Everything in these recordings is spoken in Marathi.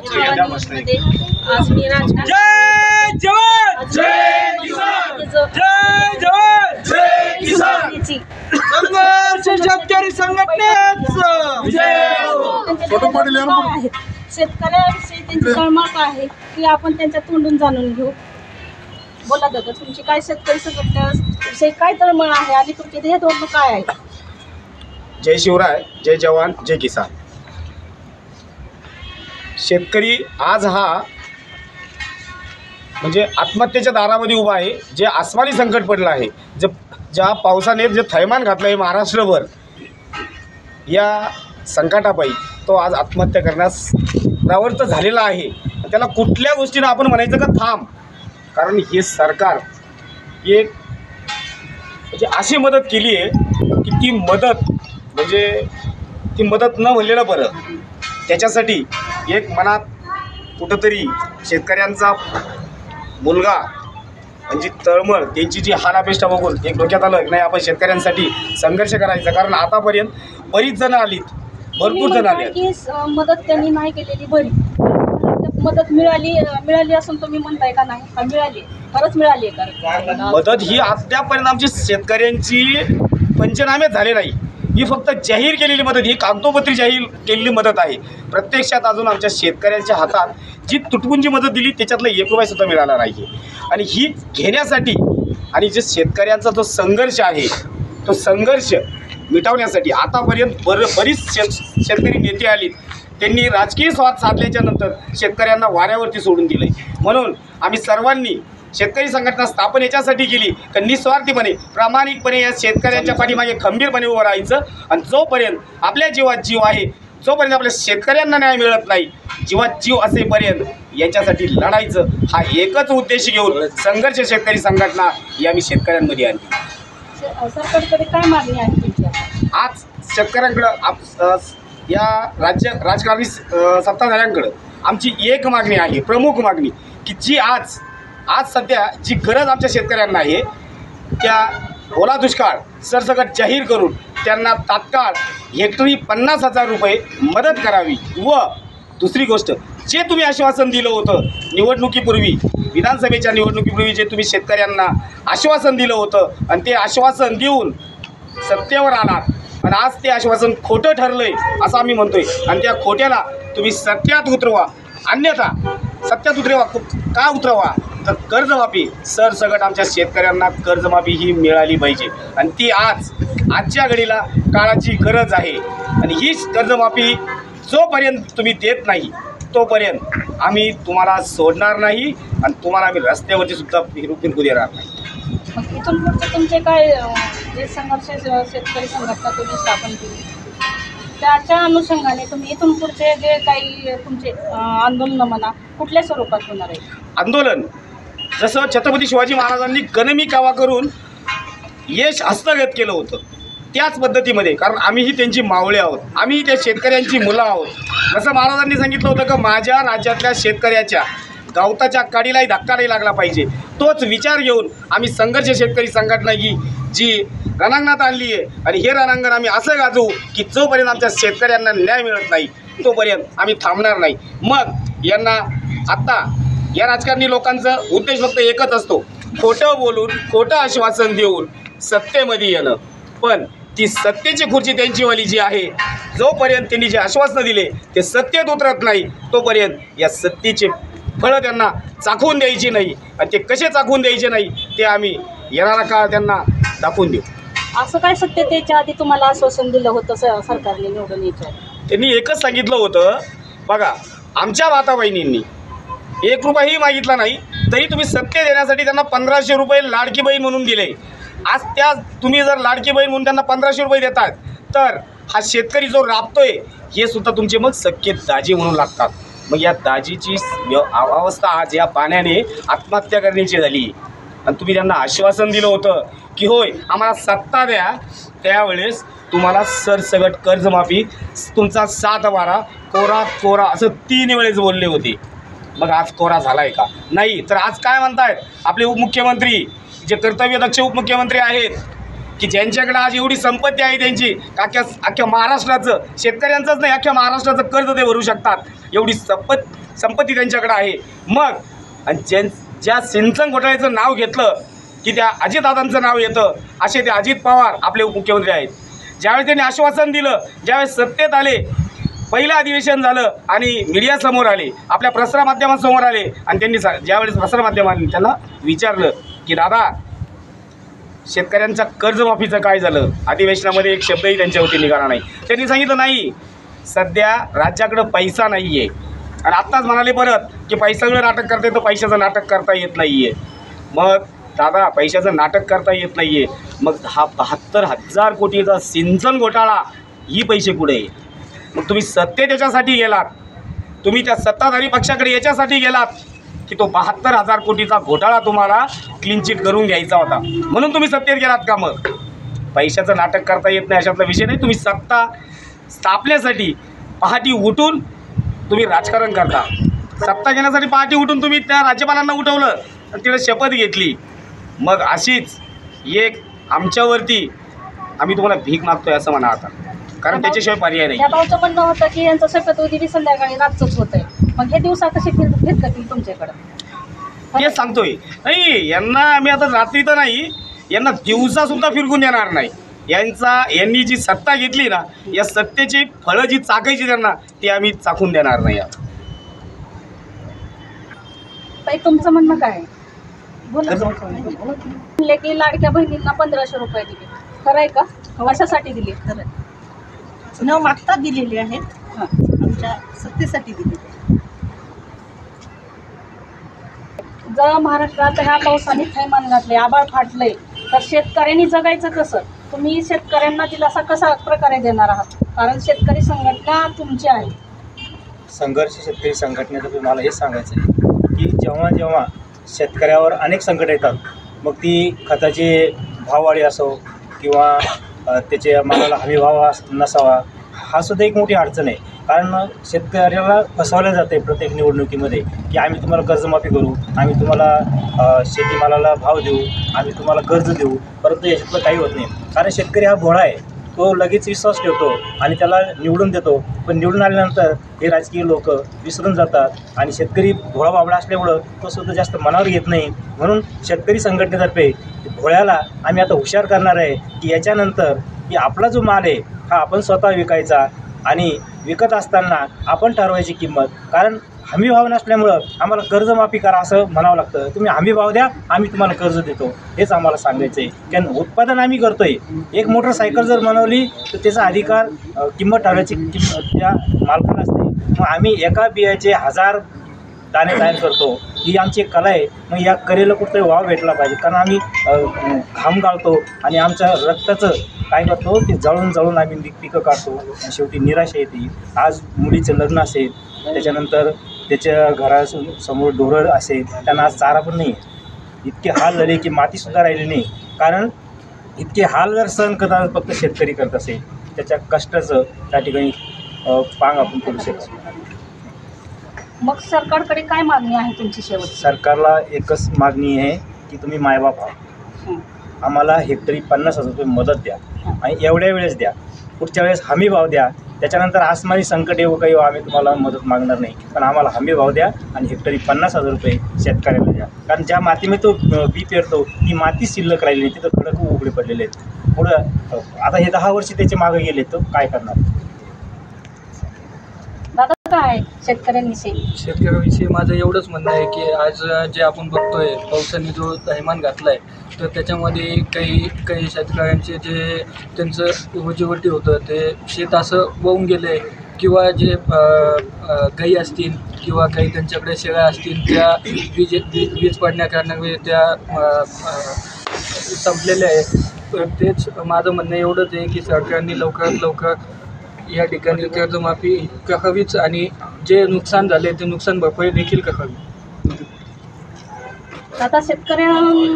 मध्ये आज मी राजकारण जय जवान जय किसान जय जवान जय किसान संघर्ष शेतकरी संघटनेचा शेतकऱ्याविषयी त्यांची तळमळ काय आहे की आपण त्यांच्या तोंडून जाणून घेऊ. बोला दादा, तुमची काय शेतकरी संघटनेविषयी काय तळमळ आहे आणि तुमचे हे धोरण काय आहे? जय शिवराय, जय जवान, जय किसान. शेतकरी आज हा म्हणजे आत्महत्येच्या दारामध्ये उभा आहे. जे आसमानी संकट पडलं आहे, ज्या पावसाने जे थैमान घातलं आहे महाराष्ट्रभर, या संकटापायी तो आज आत्महत्या करण्यास प्रवृत्त झालेला आहे. त्याला कुठल्या गोष्टीनं आपण म्हणायचं का थांब, कारण हे सरकार एक म्हणजे अशी मदत केली आहे की ती मदत न म्हणलेलं बरं. त्याच्यासाठी एक मनात कुठंतरी शेतकऱ्यांचा मुलगा म्हणजे तळमळ, त्यांची जी हालापेष्टा बघून एक डोक्यात आलं नाही आपण शेतकऱ्यांसाठी संघर्ष करायचा. कारण आतापर्यंत बरीच जण आलीत, भरपूर जण आले. मदत त्यांनी नाही केलेली बरी, मदत मिळाली असून तुम्ही म्हणताय का नाही का मिळाली? खरंच मिळाली आहे का मदत? ही अद्यापर्यंत आमची शेतकऱ्यांची पंचनामे झाले नाही. ही फक्त जाहीर केलेली मदत, ही कागदोपत्री जाहीर केलेली मदत आहे. प्रत्यक्षात अजून आमच्या शेतकऱ्यांच्या हातात जी तुटपुंजी मदत दिली त्याच्यातलं ₹1 मिळाला नाही. आणि ही घेण्यासाठी आणि जे शेतकऱ्यांचा जो संघर्ष आहे तो संघर्ष मिटवण्यासाठी आतापर्यंत बरीच शेतकरी नेते आलीत. त्यांनी राजकीय स्वार्थ साधल्याच्या नंतर शेतकऱ्यांना वाऱ्यावरती सोडून दिलं आहे. म्हणून आम्ही सर्वांनी शेतकरी संघटना स्थापन याच्यासाठी केली की निस्वार्थीपणे प्रामाणिकपणे या शेतकऱ्यांच्या पाठीमागे खंबीरपणे उभं राहायचं. आणि जोपर्यंत आपल्या जीवात जीव आहे, जोपर्यंत आपल्या शेतकऱ्यांना न्याय मिळत नाही, जीवात जीव असेपर्यंत याच्यासाठी लढायचं, हा एकच उद्देश घेऊन संघर्ष शेतकरी संघटना ही आम्ही शेतकऱ्यांमध्ये आणली. सरकारकडे काय मागणी आहे तुमची? आज शेतकऱ्यांकडं या राजकारणी सत्ताधाऱ्यांकडं आमची एक मागणी आहे, प्रमुख मागणी, की जी आज सध्या जी गरज आमच्या शेतकऱ्यांना आहे त्या ओला दुष्काळ सरसकट जाहीर करून त्यांना तात्काळ हेक्टरी ₹50,000 मदत करावी. व दुसरी गोष्ट, जे तुम्ही आश्वासन दिलं होतं निवडणुकीपूर्वी, विधानसभेच्या निवडणुकीपूर्वी जे तुम्ही शेतकऱ्यांना आश्वासन दिलं होतं आणि ते आश्वासन देऊन सत्तेवर आलात आणि आज ते आश्वासन खोटं ठरलं आहे असं आम्ही म्हणतोय. आणि त्या खोट्याला तुम्ही सत्यात उतरवा. अन्यथा सत्यात का उतरवा तर कर्जमाफी सरसकट आमच्या शेतकऱ्यांना कर्जमाफी ही मिळाली पाहिजे. आणि ती आजच्या घडीला काळाची गरज आहे. आणि ही कर्जमाफी जोपर्यंत तुम्ही देत नाही तोपर्यंत आम्ही तुम्हाला सोडणार नाही आणि तुम्हाला आम्ही रस्त्यावरती सुद्धा फिरकू देणार नाही. मग इथून पुढचे तुमचे काय जे संघर्ष शेतकरी संघटना तुम्ही स्थापन केली त्याच्या अनुषंगाने तुम्ही इथून पुढचे जे काही तुमचे आंदोलन म्हणा कुठल्या स्वरूपात होणार आहे? आंदोलन जसं छत्रपती शिवाजी महाराजांनी गनिमी कावा करून यश हस्तगत केलं होतं त्याच पद्धतीमध्ये, कारण आम्हीही त्यांची मावळे आहोत, आम्ही त्या शेतकऱ्यांची मुलं आहोत. जसं महाराजांनी सांगितलं होतं की माझ्या राज्यातल्या शेतकऱ्याच्या गावताच्या काडीलाही धक्का नाही लागला पाहिजे. तोच विचार घेऊन आम्ही संघर्ष शेतकरी संघटना ही जी रणांगणात आणली आहे. आणि हे रणांगण आम्ही असं गाजवू की जोपर्यंत आमच्या शेतकऱ्यांना न्याय मिळत नाही तोपर्यंत आम्ही थांबणार नाही. मग यांना आत्ता या राजकारणी लोकांचा उद्देश फक्त एकच असतो, खोटं बोलून खोटं आश्वासन देऊन सत्तेमध्ये येणं. पण ती सत्तेची खुर्ची त्यांचीवाली जी आहे, जोपर्यंत त्यांनी जे आश्वासनं दिले ते सत्तेत उतरत नाही तोपर्यंत या सत्तेचे फळं त्यांना चाखवून द्यायची नाही. आणि ते कसे चाखवून द्यायचे नाही ते आम्ही येणारा काळ त्यांना दाखवून देऊ. असं काय सत्तेच्या आधी तुम्हाला आश्वासन दिलं होतं सरकारने निवडून यायचं? त्यांनी एकच सांगितलं होतं, बघा आमच्या माताबहिणींनी ₹1ही मागितला नाही तरी तुम्ही सत्य देण्यासाठी त्यांना ₹1500 लाडकी बहीण म्हणून दिले. आज त्या तुम्ही जर लाडकी बहीण म्हणून त्यांना ₹1500 देतात तर हा शेतकरी जो राबतोय हे सुद्धा तुमचे मग सख्खे दाजी म्हणून लागतात. मग या दाजीची अवस्था आज या पाण्याने आत्महत्या करण्याची झाली. आणि तुम्ही त्यांना आश्वासन दिलं होतं की होय आम्हाला सत्ता द्या, त्यावेळेस तुम्हाला सरसगट कर्जमाफी, तुमचा 7/12 कोरा असं 3 वेळेस बोलले होते. मग आज कोरा झाला आहे का? नाही. तर आज काय म्हणतायत आपले उपमुख्यमंत्री, जे कर्तव्यदक्ष उपमुख्यमंत्री आहेत, की ज्यांच्याकडे आज एवढी संपत्ती आहे त्यांची अख्ख्या महाराष्ट्राचं, शेतकऱ्यांचंच नाही अख्ख्या महाराष्ट्राचं कर्ज ते भरू शकतात, एवढी संपत्ती त्यांच्याकडे आहे. मग आणि ज्या सिंचन घोटाळ्याचं नाव घेतलं की त्या अजितदादांचं नाव येतं, असे ते अजित पवार आपले उपमुख्यमंत्री आहेत. ज्यावेळेस त्यांनी आश्वासन दिलं, ज्यावेळेस सत्तेत आले, पहिलं अधिवेशन झालं आणि मीडियासमोर आले, आपल्या प्रसारमाध्यमांसमोर आले आणि त्यांनी ज्यावेळेस प्रसारमाध्यमांनी त्यांना विचारलं की दादा शेतकऱ्यांच्या कर्जमाफीचं काय झालं, अधिवेशनामध्ये एक शब्दही त्यांच्यावरती निघाला नाही. त्यांनी सांगितलं नाही, सध्या राज्याकडं पैसा नाही आहे. आणि आत्ताच म्हणाले परत की पैशाचं नाटक करता येतं, पैशाचं नाटक करता येत नाही आहे. मग दादा पैशाचं नाटक करता येत नाही आहे, मग हा 72,000 कोटीचा सिंचन घोटाळा ही पैसे कुठे आहे? मग तुम्ही सत्तेत याच्यासाठी गेलात, तुम्ही त्या सत्ताधारी पक्षाकडे याच्यासाठी गेलात की तो 72,000 कोटीचा घोटाळा तुम्हाला क्लीन चिट करून घ्यायचा होता, म्हणून तुम्ही सत्तेत गेलात का? मग पैशाचं नाटक करता येत नाही अशातला विषय नाही. तुम्ही सत्ता स्थापण्यासाठी पहाटे उठून तुम्ही राजकारण करता. सत्ता घेण्यासाठी पहाटे उठून तुम्ही त्या राज्यपालांना उठवलं आणि तिला शपथ घेतली. मग अशीच एक आमच्यावरती आम्ही तुम्हाला भीक मागतोय असं म्हणा आता, कारण त्याच्याशिवाय पर्याय नाही. त्या भाऊचं म्हणणं होतं की यांचं शपथविधी संध्याकाळी रातचंच होतंय, मग हे दिवसा कसे फिरकतील तुमच्याकडं? तेच सांगतोय. नाही, यांना आम्ही आता रात्री तर नाही, यांना दिवसासुद्धा फिरकून देणार नाही. यांनी जी सत्ता घेतली ना, या सत्तेची फळं जी चाकायची त्यांना, ती आम्ही चाखून देणार नाही. ताई तुमचं म्हणणं काय आहे? बोला. म्हणले की लाडक्या बहिणींना 1,500 रुपये दिले, खरं आहे का? कशासाठी दिले? खरं न मागता दिलेले आहेत, आमच्या सत्तेसाठी दिलेले. जर महाराष्ट्रात ह्या पावसाने थैमान घातले, आभाळ फाटलंय, तर शेतकऱ्यांनी जगायचं कसं? तुम्ही शेतकऱ्यांना दिलासा कसा प्रकारे देणार आहात? कारण शेतकरी संघटना तुमची आहे. संघर्ष शेतकरी संघटनेचं मला हेच सांगायचं आहे की जेव्हा शेतकऱ्यावर अनेक संकट येतात, मग ती खताची भाववाढी असो किंवा त्याच्या मालाला हमी भाव नसावा, हा सुद्धा एक मोठी अडचण आहे. कारण शेतकऱ्याला फसवलं जाते प्रत्येक निवडणुकीमध्ये की आम्ही तुम्हाला कर्जमाफी करू, आम्ही तुम्हाला शेतीमालाला भाव देऊ, आम्ही तुम्हाला कर्ज देऊ, परंतु याच्यातलं काही होत नाही. कारण शेतकरी हा भोळा आहे, तो लगेच विश्वास ठेवतो आणि त्याला निवडून देतो. पण निवडून आल्यानंतर हे राजकीय लोक विसरून जातात आणि शेतकरी भोळा बाबडा असल्यामुळं तो सुद्धा जास्त मनावर घेत नाही. म्हणून शेतकरी संघटनेतर्फे भोळ्याला आम्ही आता हुशार करणार आहे की याच्यानंतर की आपला जो माल आहे हा आपण स्वतः विकायचा आणि विकत असताना आपण ठरवायची किंमत. कारण हमी भाव नसल्यामुळं आम्हाला कर्जमाफी करा असं म्हणावं लागतं. तुम्ही हमी भाव द्या, आम्ही तुम्हाला कर्ज देतो, हेच आम्हाला सांगायचं आहे. कारण उत्पादन आम्ही करतो आहे. एक मोटरसायकल जर बनवली तर त्याचा अधिकार किंमत ठरवायची किंमत त्या मालकाला असते. मग आम्ही एका बियाचे 1000 दाणे तयार करतो, ही आमची एक कला आहे. मग या कलेला कुठेतरी वाव भेटला पाहिजे. कारण आम्ही घाम गाळतो आणि आमच्या रक्ताचं काय करतो ते जळून आम्ही पिकं काढतो आणि शेवटी निराशा येते. आज मुलीचं लग्न असेल, त्याच्यानंतर त्याच्या घरासमोर ढोरं असेल, त्यांना आज चारा पण नाही. इतके हाल झाले की मातीसुद्धा राहिली नाही. कारण इतके हाल जर सहन करता फक्त शेतकरी करत असेल, त्याच्या कष्टाचं त्या ठिकाणी पांग आपण करू शकतो. मग सरकारकडे काय मागणी आहे तुमची शेवट? सरकारला एकच मागणी आहे की तुम्ही मायबाप आहात, आम्हाला हेक्टरी 50,000 रुपये मदत द्या आणि एवढ्या वेळेस द्या. पुढच्या वेळेस हमी भाव द्या. त्याच्यानंतर आसमानी संकट येऊ काही आम्ही तुम्हाला मदत मागणार नाही, पण आम्हाला हमी भाव द्या आणि हेक्टरी 50,000 रुपये शेतकऱ्याला द्या. कारण ज्या मातीमध्ये तो बी पेरतो ती माती शिल्लक राहिली नाही, तिथं खडक उघडे पडलेले आहेत. पुढं आता हे 10 वर्ष त्याचे मागे गेले, तो काय करणार? दादा काय शेतकऱ्यांविषयी? शेतकऱ्यांविषयी माझं एवढंच म्हणणं आहे की आज जे आपण बघतोय पावसाने जो थैमान घातला आहे, तर त्याच्यामध्ये काही शेतकऱ्यांचे जे त्यांचं रोजीरोटी होतं ते शेत असं वाहून गेलं आहे, किंवा जे गाई असतील किंवा काही त्यांच्याकडे शेळ्या असतील त्या वीज पडण्या कारणामुळे त्या संपलेल्या आहेत. तर तेच माझं म्हणणं एवढंच आहे की सरकारने लवकरात लवकर या ठिकाणी कर्जमाफी करावीच आणि जे नुकसान झाले ते नुकसान भरपाई देखील करावी. आता शेतकऱ्यांवर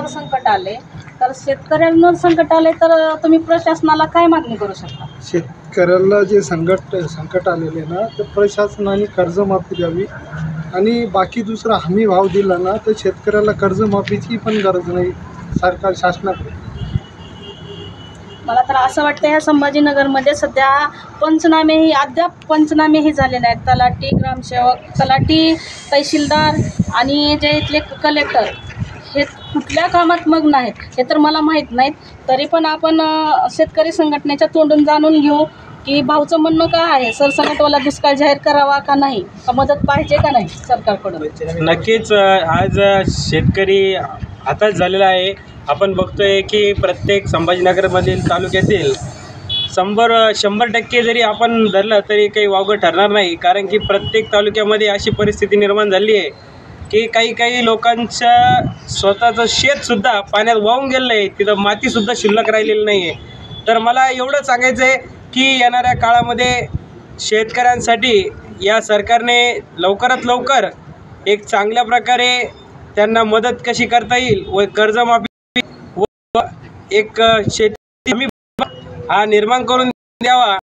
संकट आले, तर शेतकऱ्यांवर संकट आले तर तुम्ही प्रशासनाला काय मागणी करू शकता? शेतकऱ्याला जे संकट आलेले ना, तर प्रशासनाने कर्जमाफी द्यावी आणि बाकी दुसरा हमी भाव दिला ना तर शेतकऱ्याला कर्जमाफीची पण गरज नाही सरकार शासनाकडे. मला तर असं वाटतं ह्या संभाजीनगरमध्ये सध्या पंचनामेही अद्याप पंचनामेही झाले नाहीत. तलाठी, ग्रामसेवक, तलाठी, तहसीलदार आणि जे इथले कलेक्टर हे कुठल्या कामात मग्न आहेत हे तर मला माहीत नाहीत. तरी पण आपण शेतकरी संघटनेच्या तोंडून जाणून घेऊ की भाऊचं म्हणणं काय आहे. सरसकटवाला दुष्काळ जाहीर करावा का नाही, का मदत पाहिजे का नाही सरकारकडून. नक्कीच आज शेतकरी हातात झालेला आहे. आपण बघतोय की प्रत्येक संभाजीनगरमधील तालुक्यातील 100% जरी आपण धरलं तरी काही वावगं ठरणार नाही. कारण की प्रत्येक तालुक्यामध्ये अशी परिस्थिती निर्माण झाली आहे की काही लोकांचं स्वतःचं शेतसुद्धा पाण्यात वाहून गेलं आहे. तिथं मातीसुद्धा शिल्लक राहिलेली नाही आहे. तर मला एवढं सांगायचं आहे की येणाऱ्या काळामध्ये शेतकऱ्यांसाठी या सरकारने लवकरात लवकर एक चांगल्या प्रकारे त्यांना मदत कशी करता येईल व कर्जमाफी व एक शेती हमी हा निर्माण करून द्यावा